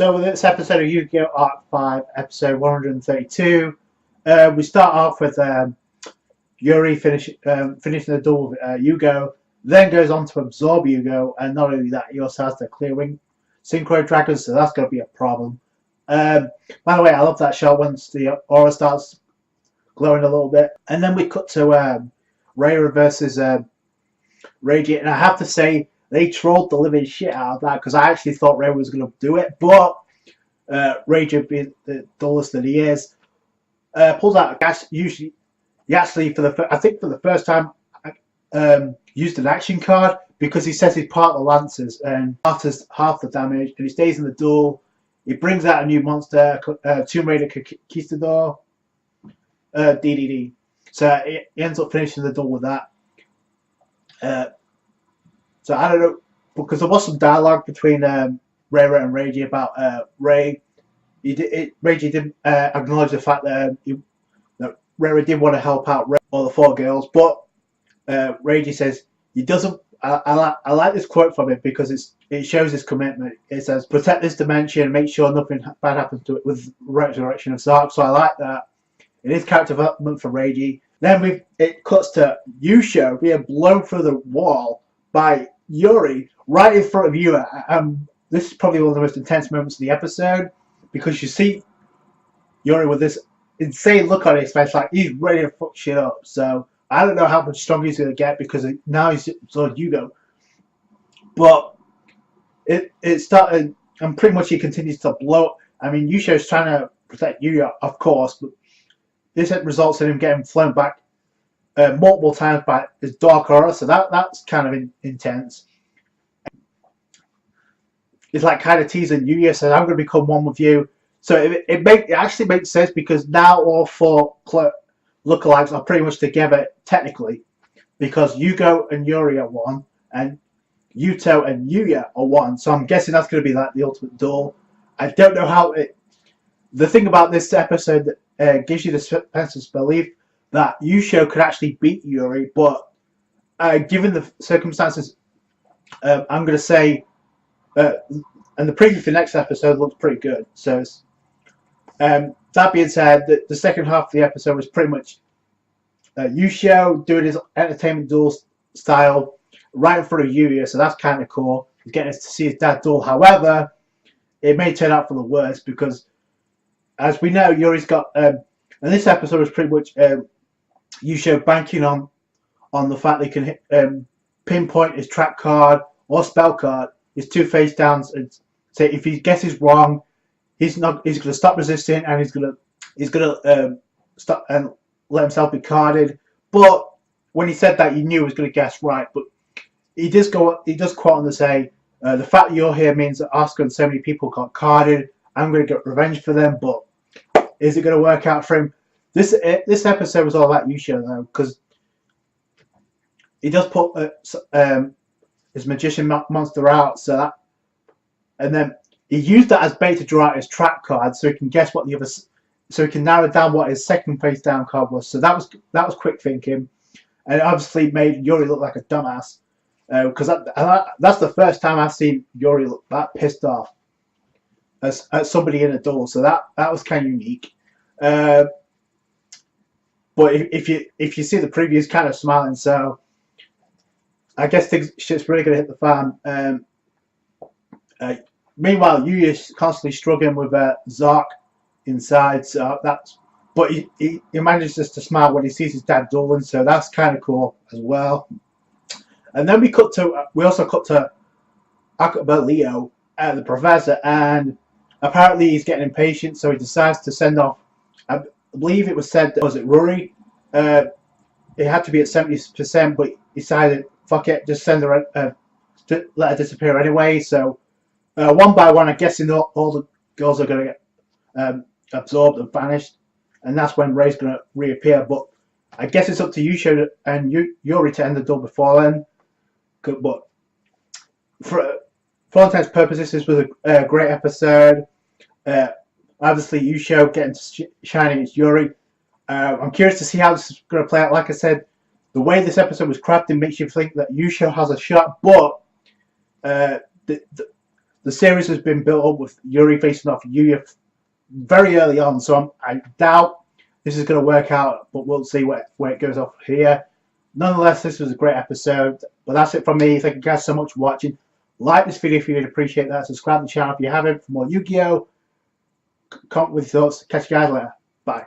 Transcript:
So with this episode of Yu-Gi-Oh! Arc 5, episode 132, we start off with Yuri finishing the duel with Yugo, then goes on to absorb Yugo, and not only that, he also has the clearing Synchro Dragons, so that's going to be a problem. By the way, I love that shot once the aura starts glowing a little bit. And then we cut to Rayra versus Ragi, and I have to say, they trolled the living shit out of that because I actually thought Ray was going to do it, but Rage, being the duelist that he is, pulls out a gas. Usually, he actually, for the first time, used an action card because he says he's part of the Lancers and half the damage, and he stays in the duel. He brings out a new monster, Tomb Raider Conquistador, DDD. So he ends up finishing the duel with that. So I don't know, because there was some dialogue between Rayra and Reiji about Ray. Reiji didn't acknowledge the fact that Rayra did want to help out Ray or the four girls, but Reiji says he doesn't. I like this quote from it because it shows his commitment. It says, "Protect this dimension and make sure nothing bad happens to it with resurrection of Zark." So I like that. It is character development for Reiji. Then it cuts to Yousho being blown through the wall by Yuri right in front of you. This is probably one of the most intense moments of the episode because you see Yuri with this insane look on his face, like he's ready to fuck shit up. So I don't know how much stronger he's going to get because now he's on Yugo. But it started, and pretty much he continues to blow. I mean, Yusho's trying to protect Yuya, of course, but this results in him getting flown back multiple times by his dark aura, so that's kind of intense. It's like kind of teasing Yuya says, "I'm going to become one with you." So it actually makes sense because now all four lookalikes are pretty much together technically, because Yugo and Yuri are one, and Yuto and Yuya are one. So I'm guessing that's going to be like the ultimate duel. I don't know how it. The thing about this episode that gives you the suspense belief that Yousho could actually beat Yuri, but given the circumstances, I'm going to say, and the preview for next episode looks pretty good. So, that being said, the second half of the episode was pretty much Yousho doing his entertainment duel style right in front of Yuya, so that's kind of cool. He's getting to see his dad duel. However, it may turn out for the worst because, as we know, Yuri's got. And this episode was pretty much Yousho banking on the fact they can pinpoint his trap card or spell card, his two face downs, and say if he guesses wrong, he's going to stop resisting and he's going to stop and let himself be carded. But when he said that, you knew he was going to guess right. But he does quote on to say, "The fact that you're here means that Oscar and so many people got carded. I'm going to get revenge for them, but is it going to work out for him?" This episode was all about Yousho though, because he does put his magician monster out, so he used that as bait to draw out his trap card, so he can guess what so he can narrow down what his second face down card was. So that was quick thinking, and it obviously made Yuri look like a dumbass, because that's the first time I've seen Yuri look that pissed off at somebody in a duel. So that was kind of unique. But if you see the preview, he's kind of smiling, so I guess shit's really gonna hit the fan. Meanwhile, Yuya's constantly struggling with Zark inside, so but he manages just to smile when he sees his dad dueling, so that's kind of cool as well. And then we also cut to Akaba Leo, the professor, and apparently he's getting impatient, so he decides to send off. I believe it was said, was it Yuri? It had to be at 70%, but he decided, fuck it, just send her, let her disappear anyway. So one by one, I'm guessing all the girls are going to get absorbed and vanished, and that's when Ray's going to reappear. But I guess it's up to Yousho and Yuri to end the duel before then. But for all intents and purposes, this was a great episode. Obviously, Yousho getting to shine against Yuri. I'm curious to see how this is going to play out. Like I said, the way this episode was crafted makes you think that Yousho has a shot, but the series has been built up with Yuri facing off Yuya very early on, so I doubt this is going to work out, but we'll see where it goes off here. Nonetheless, this was a great episode, but that's it from me. Thank you guys so much for watching. Like this video if you'd appreciate that. Subscribe to the channel if you haven't for more Yu-Gi-Oh! Comment with your thoughts. Catch you guys later. Bye.